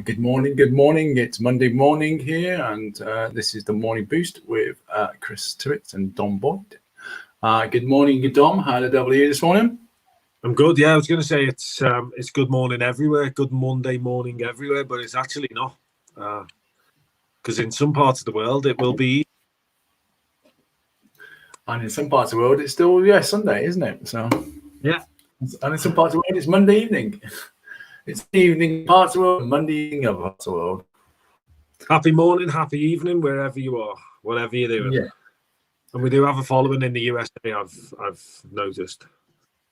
Good morning, good morning. It's Monday morning here, and this is the Morning Boost with Chris Tyrwhitt and Dom Boyd. Good morning, good Dom. How the devil are you this morning? I'm good. Yeah, I was going to say it's good morning everywhere, good Monday morning everywhere, but it's actually not, because in some parts of the world it will be. And in some parts of the world, it's still Sunday, isn't it? So yeah, and in some parts of the world, it's Monday evening. It's evening parts of the world, Monday evening of parts of the world. Happy morning, happy evening, wherever you are, whatever you're doing. Yeah. And we do have a following in the USA. I've noticed.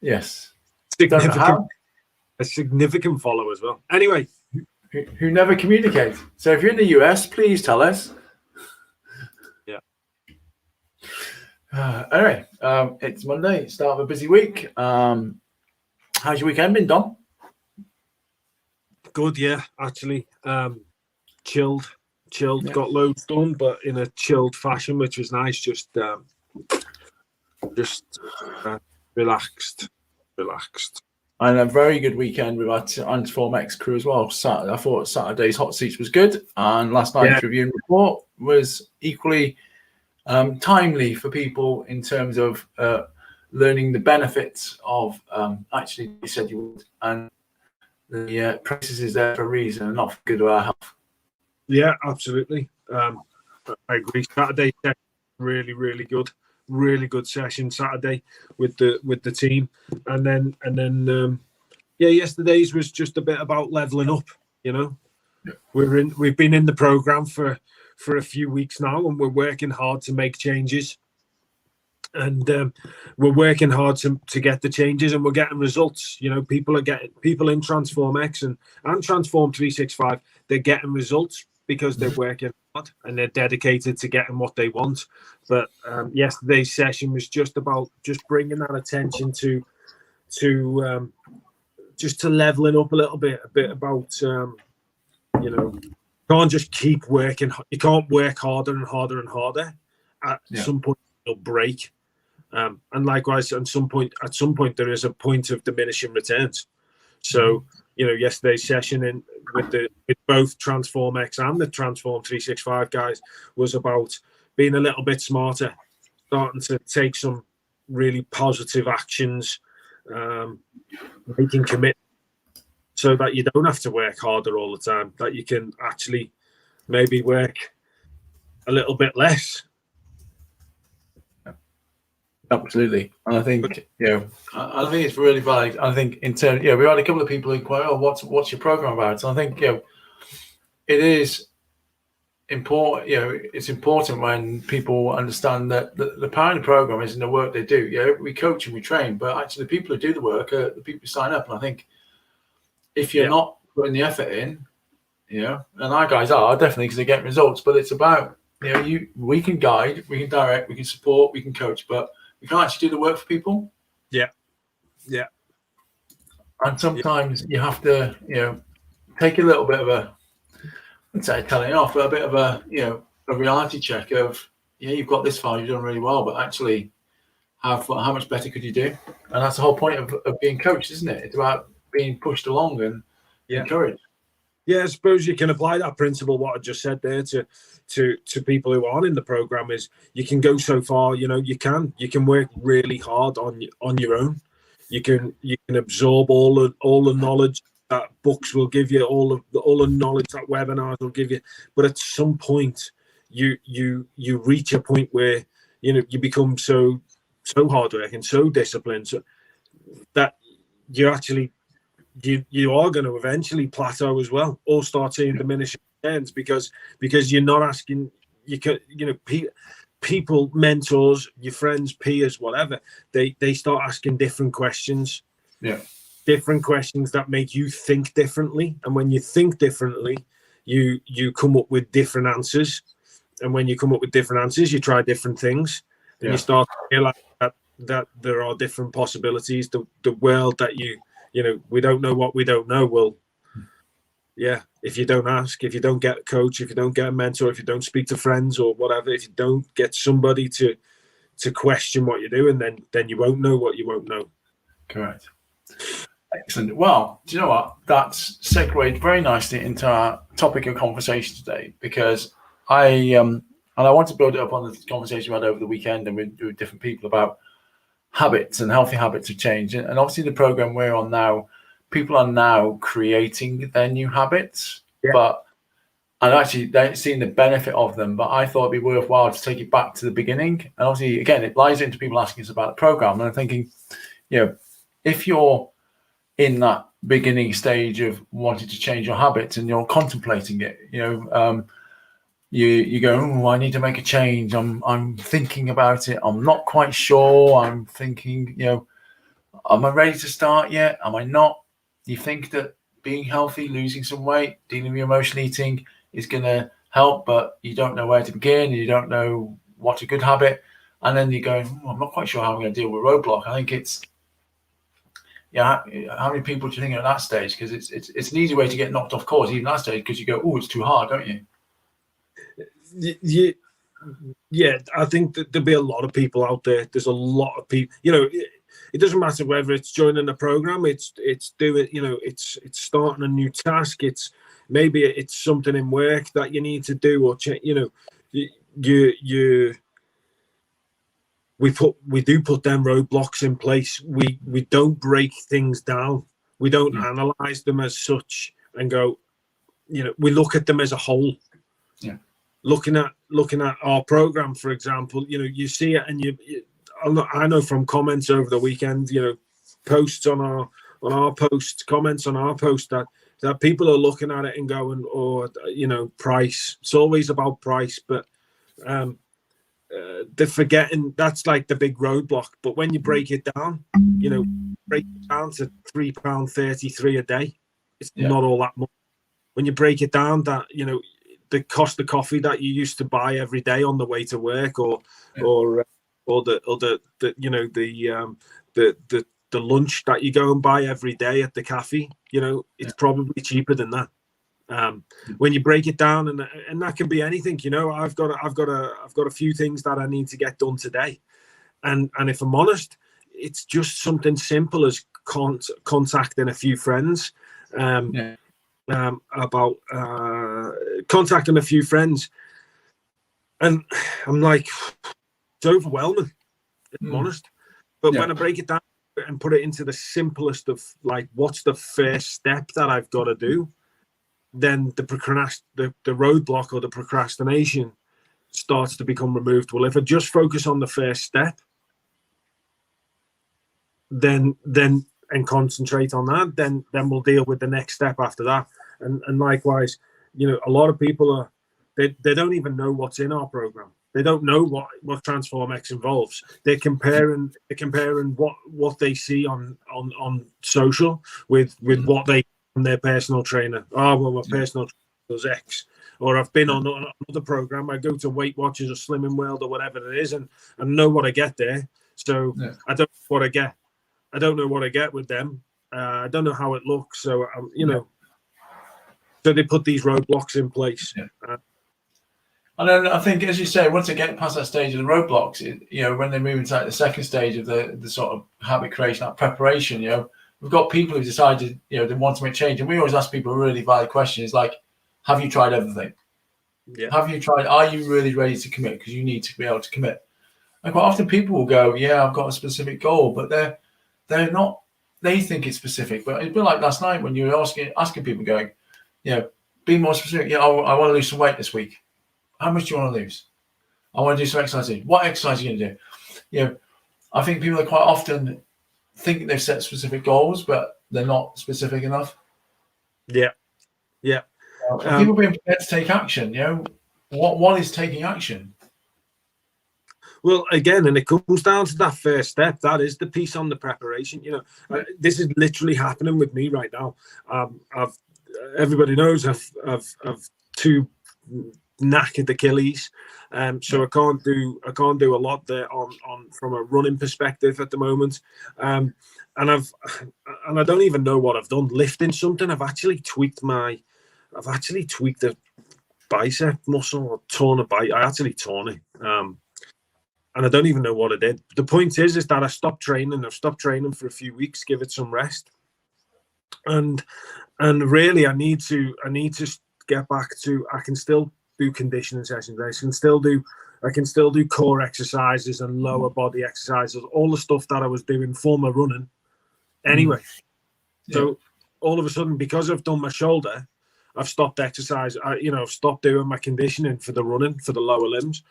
Yes. A significant follow as well. Anyway, who never communicate. So if you're in the US, please tell us. Yeah. Anyway, it's Monday, start of a busy week. How's your weekend been, Dom? Good, yeah, actually. Chilled, yeah. Got loads done, but in a chilled fashion, which was nice. Just relaxed. And a very good weekend with our Transform X crew as well. I thought Saturday's hot seats was good, and last night's review and report was equally timely for people in terms of learning the benefits of actually you said you would, and the process is there for a reason and not for good of our health. Yeah, absolutely. I agree. Saturday really, really good. Really good session Saturday with the team, and then yesterday's was just a bit about leveling up. You know, we've been in the program for a few weeks now, and we're working hard to make changes, and we're working hard to get the changes, and we're getting results. You know, people in Transform X and Transform 365, they're getting results because they're working hard and they're dedicated to getting what they want. But yesterday's session was just about bringing that attention to leveling up a little bit, about you can't just keep working. You can't work harder and harder and harder. At some point, it'll break. And likewise, at some point, there is a point of diminishing returns. So, yesterday's session with both Transform X and the Transform 365 guys was about being a little bit smarter, starting to take some really positive actions, making commitment, so that you don't have to work harder all the time, that you can actually maybe work a little bit less. Absolutely, and I think I think it's really valid. I think in terms, we had a couple of people inquire, "Oh, what's your program about?" So I think it is important. It's important when people understand that the power of the program isn't the work they do. We coach and we train, but actually the people who do the work are the people who sign up. And I think if you're not putting the effort in, and our guys are definitely because they get results. But it's about we can guide, we can direct, we can support, we can coach, but we can't actually do the work for people. Yeah. And sometimes you have to, take a little bit of a, I'd say telling off, but a bit of a, a reality check of, you've got this far, you've done really well, but actually, how much better could you do? And that's the whole point of being coached, isn't it? It's about being pushed along and encouraged. Yeah, I suppose you can apply that principle, what I just said there, to people who aren't in the program. Is you can go so far. You can work really hard on your own. You can absorb all the knowledge that books will give you, all the knowledge that webinars will give you. But at some point, you reach a point where you become so hardworking, so disciplined, so that you actually. You are going to eventually plateau as well, or start seeing diminishing returns because you're not asking. People, mentors, your friends, peers, whatever. They start asking different questions. Yeah, different questions that make you think differently, and when you think differently, you come up with different answers. And when you come up with different answers, you try different things, and you start to realize that there are different possibilities. The world that we don't know what we don't know. Well, if you don't ask, if you don't get a coach, if you don't get a mentor, if you don't speak to friends or whatever, if you don't get somebody to question what you're doing, then you won't know what you won't know. Correct. Excellent. Well, do you know what? That's segued very nicely into our topic of conversation today, because and I want to build it up on the conversation we had over the weekend and with different people about habits and healthy habits of change. And obviously the program we're on now, people are now creating their new habits, but and actually they're seeing the benefit of them. But I thought it'd be worthwhile to take it back to the beginning. And obviously, again, it lies into people asking us about the program. And I'm thinking, if you're in that beginning stage of wanting to change your habits and you're contemplating it, you go, oh, I need to make a change. I'm thinking about it. I'm not quite sure. I'm thinking, am I ready to start yet? Am I not? You think that being healthy, losing some weight, dealing with your emotional eating is going to help, but you don't know where to begin. You don't know what's a good habit. And then you're going, I'm not quite sure how I'm going to deal with roadblock. I think it's, how many people do you think are at that stage? Because it's an easy way to get knocked off course, even at that stage, because you go, oh, it's too hard, don't you? Yeah, I think that there'll be a lot of people out there. There's a lot of people, it doesn't matter whether it's joining a program, it's doing, it's starting a new task. It's maybe it's something in work that you need to do, or we do put them roadblocks in place. We don't break things down. We don't analyze them as such and go, we look at them as a whole. Yeah. Looking at our program, for example, you see it, and I know from comments over the weekend, posts on our posts, comments on our post, that people are looking at it and going, price. It's always about price, but they're forgetting that's like the big roadblock. But when you break it down, break it down to £3.33 a day, it's not all that much. When you break it down, that the cost of coffee that you used to buy every day on the way to work, or the lunch that you go and buy every day at the cafe, it's probably cheaper than that. When you break it down, and that can be anything, I've got a few things that I need to get done today, and if I'm honest, it's just something simple as contacting a few friends. About contacting a few friends, and I'm like, it's overwhelming, if I'm honest. But when I break it down and put it into the simplest of, like, what's the first step that I've got to do, then the roadblock or the procrastination starts to become removed. Well, if I just focus on the first step, then and concentrate on that, then we'll deal with the next step after that. And likewise, a lot of people they don't even know what's in our program. They don't know what Transform X involves. They're comparing what they see on social with what they on their personal trainer. Oh, well, my personal trainer does X, or I've been on another program. I go to Weight Watchers or Slimming World or whatever it is, and I know what I get there. So I don't know what I get. I don't know what I get with them. I don't know how it looks. So so they put these roadblocks in place. And then I think, as you say, once they get past that stage of the roadblocks, when they move into like the second stage of the sort of habit creation, that preparation, we've got people who decided, they want to make change. And we always ask people a really valid question is like, have you tried everything? Yeah. Have you tried, are you really ready to commit? Because you need to be able to commit. And quite often people will go, I've got a specific goal, but they're not, they think it's specific. But it'd be like last night when you were asking people going, be more specific. I want to lose some weight this week. How much do you want to lose? I want to do some exercise. What exercise are you going to do? I think people are quite often thinking they've set specific goals, but they're not specific enough. Yeah. People being prepared to take action. What is taking action? Well, again, and it comes down to that first step. That is the piece on the preparation. This is literally happening with me right now. Everybody knows I've two knackered Achilles, so I can't do a lot there on from a running perspective at the moment. And I don't even know what I've done. Lifting something, I've actually tweaked the bicep muscle, or torn a bicep. I actually torn it. And I don't even know what I did. The point is that I stopped training. I've stopped training for a few weeks, give it some rest. and really I need to get back to, I can still do conditioning sessions. I can still do core exercises and lower body exercises, all the stuff that I was doing for my running anyway. So all of a sudden, because I've done my shoulder, I've stopped exercise. I've stopped doing my conditioning for the running, for the lower limbs.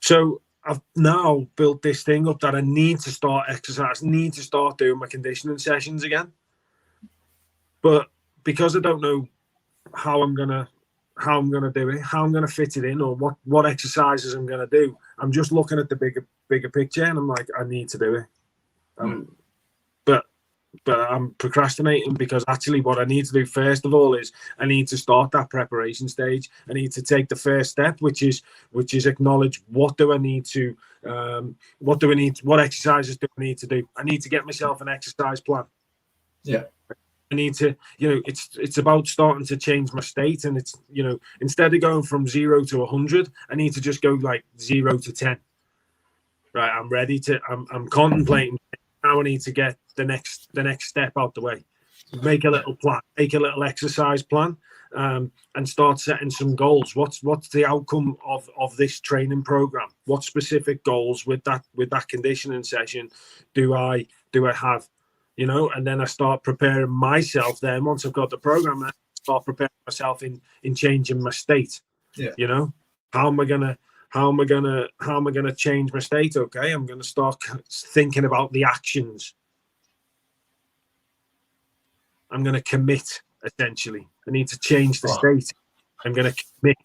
So I've now built this thing up that I need to start exercise, need to start doing my conditioning sessions again. But because I don't know how I'm gonna do it, how I'm gonna fit it in, or what exercises I'm gonna do, I'm just looking at the bigger picture, and I'm like, I need to do it. But I'm procrastinating, because actually what I need to do first of all is I need to start that preparation stage. I need to take the first step, which is acknowledge what exercises do I need to do. I need to get myself an exercise plan. Yeah. I need to, it's about starting to change my state, and it's, instead of going from 0 to 100, I need to just go like 0 to 10. Right. I'm contemplating. Now I need to get the next step out the way. Make a little plan, make a little exercise plan, and start setting some goals. What's the outcome of this training program? What specific goals with that conditioning session do I have? And then I start preparing myself. Then once I've got the program, I start preparing myself in changing my state. Yeah. How am I gonna change my state? Okay, I'm gonna start thinking about the actions. I'm gonna commit. Essentially, I need to change the state. I'm gonna commit.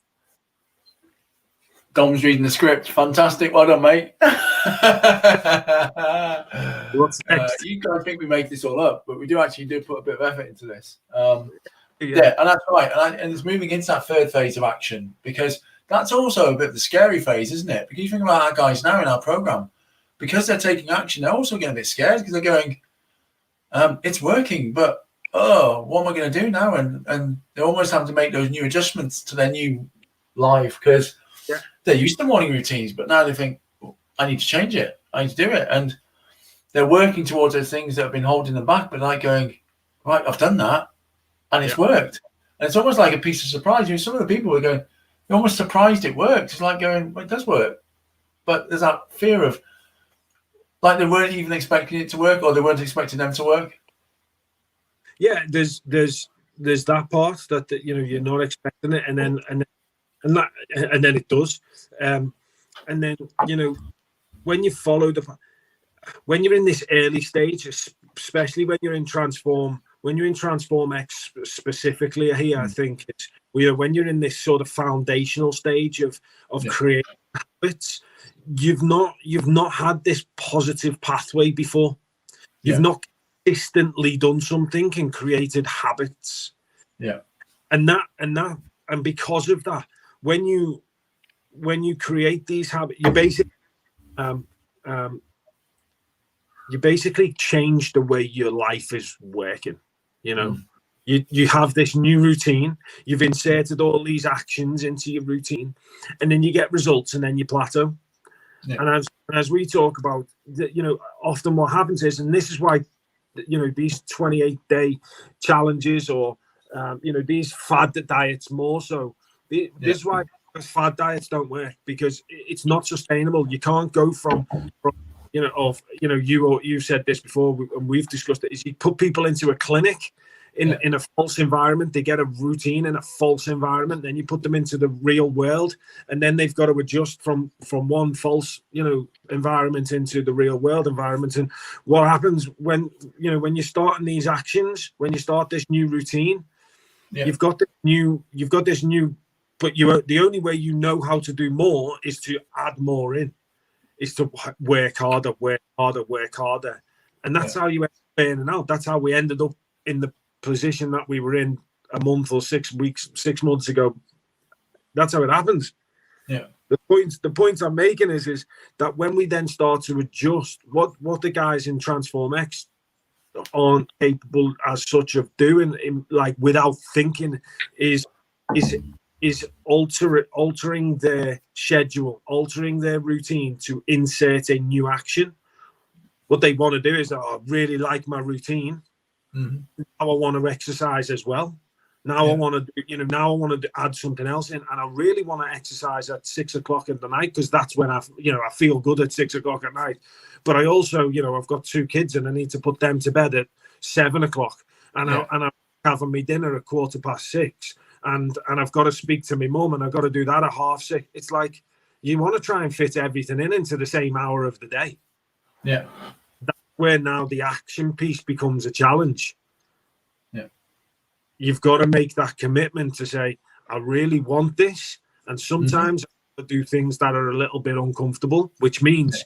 Dom's reading the script. Fantastic. Well done, mate. What's next? You guys think we make this all up, but we do put a bit of effort into this. And that's right. And it's moving into that third phase of action, because that's also a bit of the scary phase, isn't it? Because you think about our guys now in our program, because they're taking action, they're also getting a bit scared, because they're going, it's working, but what am I going to do now? And they almost have to make those new adjustments to their new life, because they're used to morning routines, but now they think, I need to change it. I need to do it. And they're working towards those things that have been holding them back, but like going, right, I've done that and it's worked. And it's almost like a piece of surprise. Some of the people are going, they're almost surprised it worked. It's like going, well, it does work. But there's that fear of, like, they weren't even expecting it to work, or they weren't expecting them to work. Yeah, there's that part that you're not expecting it, and then it does, and then when you follow when you're in this early stage, especially when you're in Transform X specifically here, I think it's when you're in this sort of foundational stage of creating habits, you've not had this positive pathway before. You've not consistently done something and created habits. And because of that, when you create these habits, you basically change the way your life is working. You have this new routine, you've inserted all these actions into your routine, and then you get results, and then you plateau. And as we talk about, often what happens is, and this is why these 28-day challenges, or these fad diets more so, this is why fad diets don't work, because it's not sustainable. You can't go from you said this before, and we've discussed it, is you put people into a clinic in a false environment. They get a routine in a false environment, then you put them into the real world, and then they've got to adjust from one false environment into the real world environment. And what happens when you're starting these actions, when you start this new routine, you've got this new, but the only way you know how to do more is to add more in, is to work harder, and that's how you end up burning out. That's how we ended up in the position that we were in a month or 6 months ago. That's how it happens. The point I'm making is that when we then start to adjust, what the guys in Transform X aren't capable as such of doing, like without thinking, is altering their schedule, altering their routine to insert a new action. What they want to do is, I really like my routine, Mhm. Now I want to exercise as well. Now I want to, now I want to add something else in, and I really want to exercise at 6 o'clock at the night because that's when I feel good at 6 o'clock at night. But I also, I've got 2 kids and I need to put them to bed at 7 o'clock, and I'm having my dinner at 6:15, and I've got to speak to my mum, and I've got to do that at 6:30. It's like you want to try and fit everything into the same hour of the day. Yeah. That's where now the action piece becomes a challenge. You've got to make that commitment to say, I really want this. And sometimes I do things that are a little bit uncomfortable, which means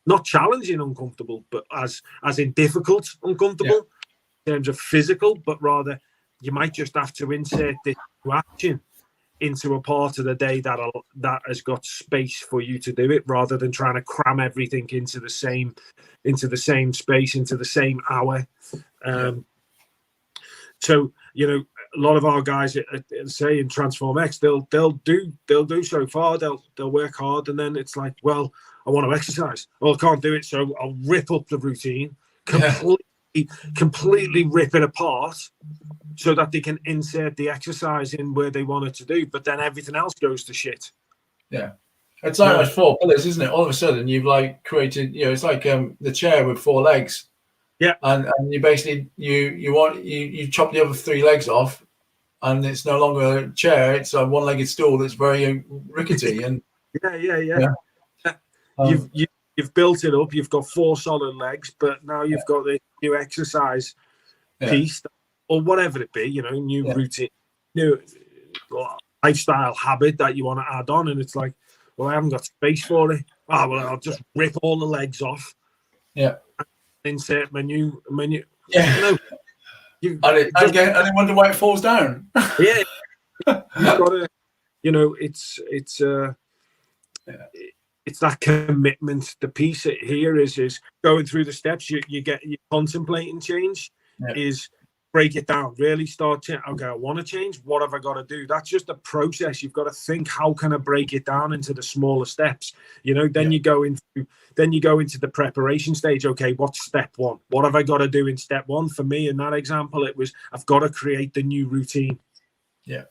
not challenging uncomfortable, but as in difficult uncomfortable in terms of physical, but rather you might just have to insert this action into a part of the day that has got space for you to do it, rather than trying to cram everything into the same space, into the same hour. So, a lot of our guys say in Transform X, they'll do so far, they'll work hard, and then it's like, well, I want to exercise. Well, I can't do it, so I'll rip up the routine, completely rip it apart, so that they can insert the exercise in where they want it to do. But then everything else goes to shit. Yeah. It's like 4 pillars, isn't it? All of a sudden, you've created, it's like the chair with 4 legs. Yeah, and you basically you chop the other 3 legs off, and it's no longer a chair; it's a one-legged stool that's very rickety. And you've built it up. You've got 4 solid legs, but now you've got the new exercise piece, or whatever it be. New routine, new lifestyle habit that you want to add on, and it's like, well, I haven't got space for it. Oh, well, I'll just rip all the legs off. Yeah. Insert menu. Yeah. I wonder why it falls down. Yeah. You've got to, it's that commitment. The piece here is going through the steps. You're contemplating change. Is break it down. Really start to, okay, I want to change. What have I got to do? That's just a process. You've got to think, how can I break it down into the smaller steps? Then you go into the preparation stage. Okay, what's step 1? What have I got to do in step 1? For me, in that example, it was, I've got to create the new routine. Yeah.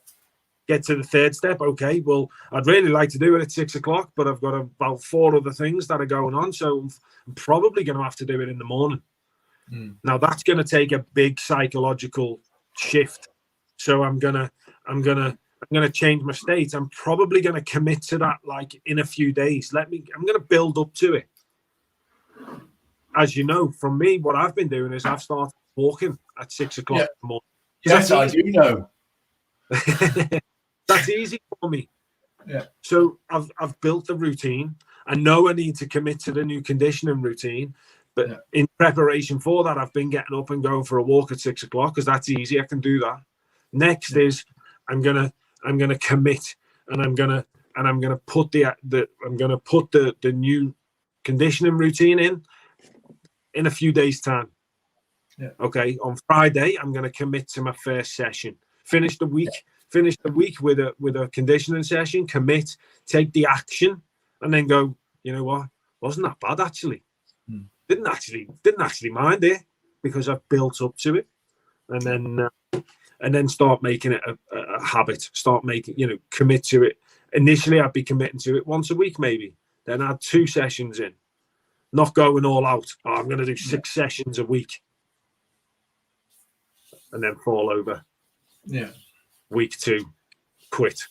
Get to the 3rd step. Okay, well, I'd really like to do it at 6 o'clock, but I've got about 4 other things that are going on, so I'm probably going to have to do it in the morning. Now that's going to take a big psychological shift. So I'm gonna change my state. I'm probably going to commit to that in a few days. I'm going to build up to it. As you know, from me, what I've been doing is I've started walking at 6 o'clock in the morning. Yes, I do know. That's easy for me. Yeah. So I've built the routine. I know I need to commit to the new conditioning routine. But in preparation for that, I've been getting up and going for a walk at 6 o'clock because that's easy. I can do that. Next is I'm gonna commit, and I'm gonna put the new conditioning routine in a few days' time. Yeah. Okay. On Friday, I'm gonna commit to my first session. Finish the week with a conditioning session. Commit, take the action, and then go. You know what? Wasn't that bad actually. Didn't actually mind it because I've built up to it, and then start making it a habit. Start making, commit to it. Initially, I'd be committing to it once a week, maybe. Then add 2 sessions in, not going all out. Oh, I'm going to do 6 sessions a week, and then fall over. Yeah. Week 2, quit.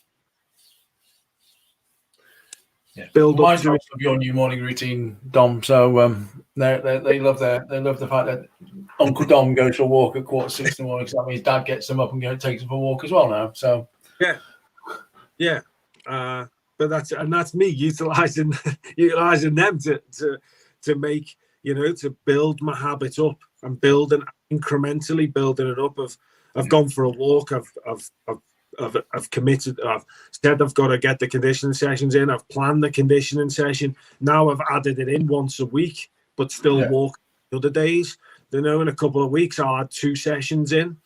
Yeah. Build up to your new morning routine, Dom. So they love the fact that Uncle Dom goes for a walk at 5:45 in the morning. So that means Dad gets him up and takes him for a walk as well now. So yeah. But that's me utilizing them to make, to build my habit up and incrementally building it up. I've gone for a walk. I've committed. I've said I've got to get the conditioning sessions in. I've planned the conditioning session. Now I've added it in once a week, but still walk the other days. In a couple of weeks I'll add 2 sessions in.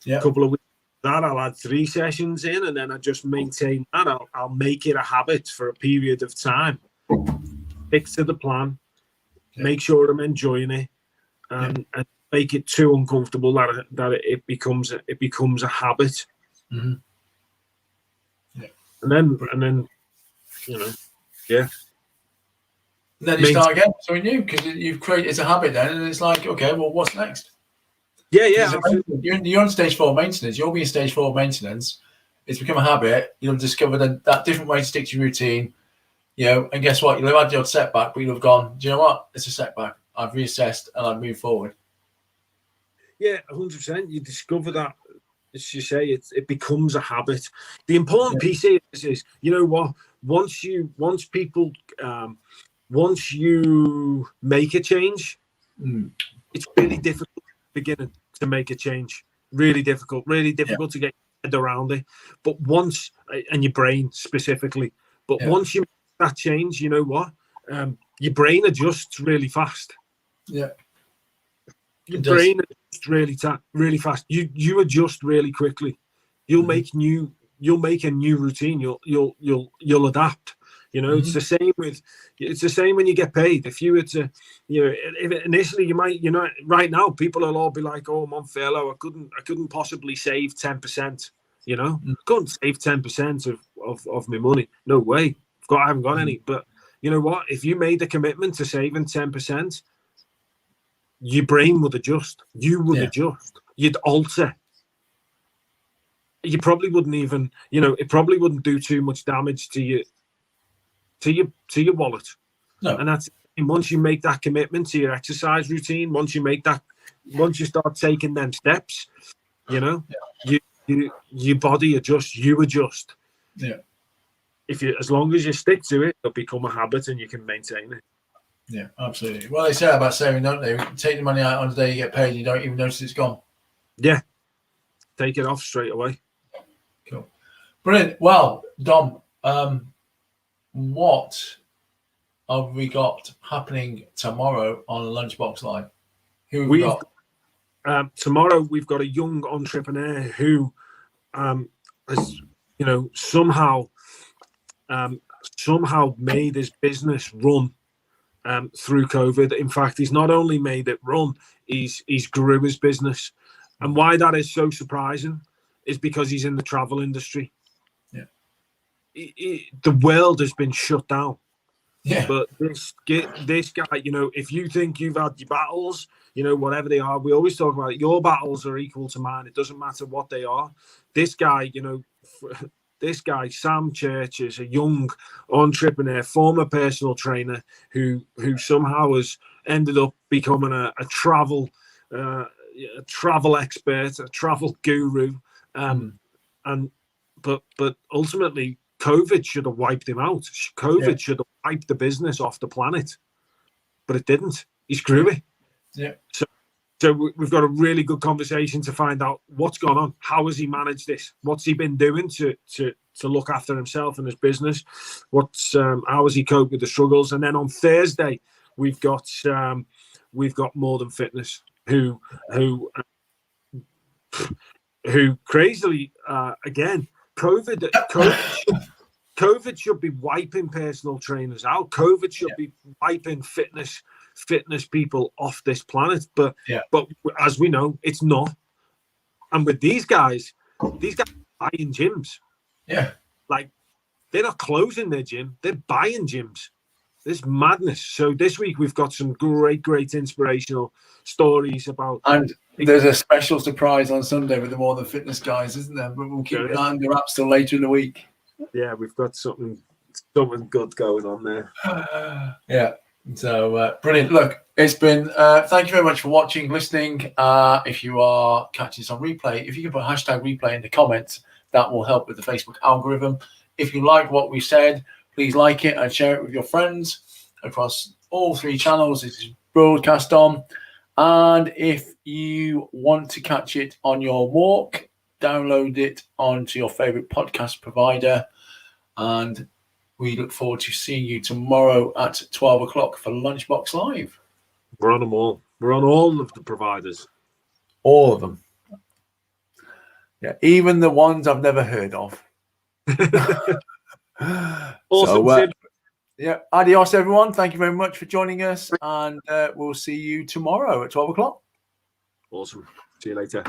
Yeah. A couple of weeks that I'll add 3 sessions in, and then I just maintain that. I'll make it a habit for a period of time. Stick to the plan. Make sure I'm enjoying it, and make it too uncomfortable that it becomes a habit. Mm-hmm. Yeah. And then yeah. And then you start again, something new, because you've created, it's a habit then, and it's like, okay, well, what's next? Yeah. You're on stage 4 maintenance. You'll be in stage 4 maintenance. It's become a habit. You'll discover that different way to stick to your routine. And guess what? You'll have had your setback, but you'll have gone, do you know what? It's a setback. I've reassessed and I've moved forward. Yeah, 100%. You discover that, as you say, it becomes a habit. The important piece is, you know what? Once you make a change, it's really difficult beginning to make a change. Really difficult to get your head around it. But once, and your brain specifically, once you make that change, you know what? Your brain adjusts really fast. Yeah. Your brain adjusts really fast. You adjust really quickly. You'll make a new routine. You'll adapt. It's the same when you get paid. If you were to, if initially you might, right now people will all be like, "Oh, I'm on furlough. I couldn't possibly save 10%. Couldn't save 10% of my money. No way. I haven't got any. But you know what? If you made a commitment to saving 10%, your brain would adjust. You would adjust. You'd alter. You probably wouldn't even, it probably wouldn't do too much damage to your wallet. No. And that's, once you make that commitment to your exercise routine, once you start taking them steps, your body adjusts, you adjust. Yeah. As long as you stick to it, it'll become a habit and you can maintain it. Yeah, absolutely. Well, they say about saving, don't they? Take the money out on the day you get paid, you don't even notice it's gone. Yeah. Take it off straight away. Cool. Brilliant. Well, Dom, what have we got happening tomorrow on Lunchbox Live? Who have we got? Tomorrow we've got a young entrepreneur who has, somehow made his business run through COVID. In fact, he's not only made it run, he's grew his business. And why that is so surprising is because he's in the travel industry. Yeah. The world has been shut down. Yeah. But this guy, if you think you've had your battles, whatever they are, we always talk about it, your battles are equal to mine. It doesn't matter what they are. This guy, Sam Church, is a young entrepreneur, former personal trainer who somehow has ended up becoming a travel expert, a travel guru. But ultimately, COVID should have wiped him out. COVID should have wiped the business off the planet, but it didn't. He's grew it. Yeah. So we've got a really good conversation to find out what's gone on. How has he managed this? What's he been doing to look after himself and his business? How has he coped with the struggles? And then on Thursday, we've got More Than Fitness, who crazily again, COVID should be wiping personal trainers out. COVID should be wiping fitness people off this planet. But as we know, it's not. And with these guys are buying gyms. Yeah. Like, they're not closing their gym, they're buying gyms. This madness. So this week we've got some great inspirational stories about. And there's a special surprise on Sunday with the More Than Fitness guys, isn't there? But we'll keep that under wraps till later in the week. Yeah, we've got something good going on there. Yeah. So brilliant. Look, it's been thank you very much for watching, listening. If you are catching this on replay, if you can put #replay in the comments, that will help with the Facebook algorithm. If you like what we said, please like it and share it with your friends across all 3 channels. This is broadcast on. And if you want to catch it on your walk, download it onto your favorite podcast provider. And we look forward to seeing you tomorrow at 12 o'clock for Lunchbox Live. We're on them all. We're on all of the providers. All of them. Yeah, even the ones I've never heard of. Awesome. So, adios, everyone. Thank you very much for joining us. And we'll see you tomorrow at 12 o'clock. Awesome. See you later.